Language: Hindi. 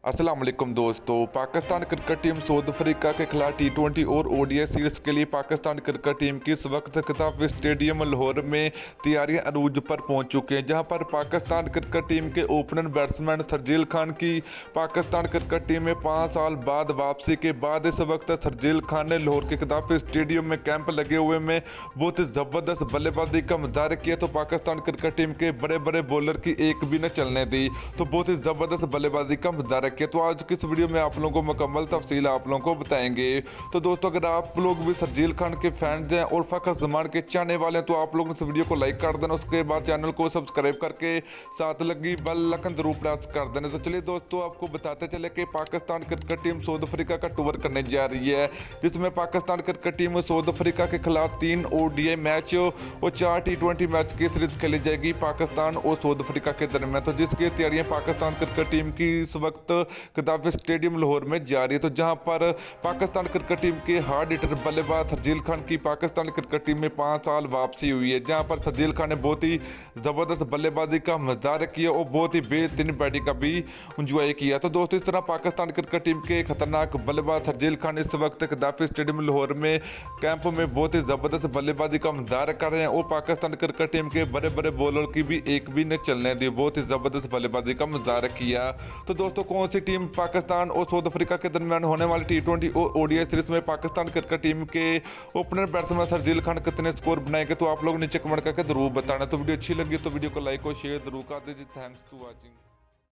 अस्सलाम वालेकुम दोस्तों। Pakistan cricket team south Africa के खिलाफ T20 और ODI सीरीज के लिए पाकिस्तान क्रिकेट टीम की इस वक्त खिताबी स्टेडियम लाहौर में तैयारियां अरूज पर पहुंच चुकी हैं, जहां पर पाकिस्तान क्रिकेट टीम के ओपनर बैट्समैन शर्जील खान की पाकिस्तान क्रिकेट टीम में 5 साल बाद वापसी के बाद इस वक्त शर्जील खान ने लाहौर के खिताबी स्टेडियम में कैंप लगे हुए में बहुत ही ज़बरदस्त बल्लेबाजी का मुजाहरा किया। तो पाकिस्तान क्रिकेट टीम के बड़े बड़े बॉलर की एक भी न चलने दी, तो बहुत ही ज़बरदस्त बल्लेबाजी का मुजाहरा किया। तो आज की इस वीडियो में आप लोगों को मुकम्मल तफसील आप लोगों को बताएंगे। तो दोस्तों, अगर आप लोग भी शर्जील खान के फैंस हैं और फ़खर जमान के चाहने वाले हैं तो आप लोग इस वीडियो को लाइक कर देना, उसके बाद चैनल को सब्सक्राइब करके साथ लगी बेल आइकन जरूर प्रेस कर देना। तो चलिए दोस्तों, आपको बताते चले कि Pakistan cricket team south Africa का टूर करने जा रही है, जिसमें Pakistan cricket team south Africa के खिलाफ 3 ODI मैच और 4 T20 मैच की सीरीज खेली जाएगी पाकिस्तान और साउथ अफ्रीका के दरमियान। तो जिसकी तैयारियां पाकिस्तान क्रिकेट टीम की इस वक्त खिताबी स्टेडियम लाहौर में जारी है। तो जहां पर पाकिस्तान क्रिकेट टीम के हार्ड हिटर बल्लेबाज शर्जील खान की पाकिस्तान क्रिकेट टीम में 5 साल वापसी हुई है, जहां पर शर्जील खान ने बहुत ही ज़बरदस्त बल्लेबाजी का मुजाहरा किया और बहुत ही बेहतरीन बैटिंग का भी इंजॉय किया। तो दोस्तों, इस तरह पाकिस्तान क्रिकेट टीम के खतरनाक बल्लेबाज शर्जील खान इस वक्त खिताबी स्टेडियम लाहौर में कैंप में बहुत ही ज़बरदस्त बल्लेबाजी का मुजाहरा कर रहे हैं और पाकिस्तान क्रिकेट टीम के बड़े बड़े बॉलर की भी एक भी न चलने दी, बहुत ही ज़बरदस्त बल्लेबाजी का मुजाहरा किया। तो दोस्तों, कौन सी टीम पाकिस्तान और साउथ अफ्रीका के दरमियान होने वाली T20 और ODI सीरीज में पाकिस्तान क्रिकेट टीम के ओपनर बैट्समैन शर्जील खान कितने स्कोर बनाएंगे, तो आप लोग नीचे कमेंट करके जरूर बताना। तो वीडियो अच्छी लगी तो वीडियो को लाइक और शेयर जरूर कर दीजिए। Thanks to watching.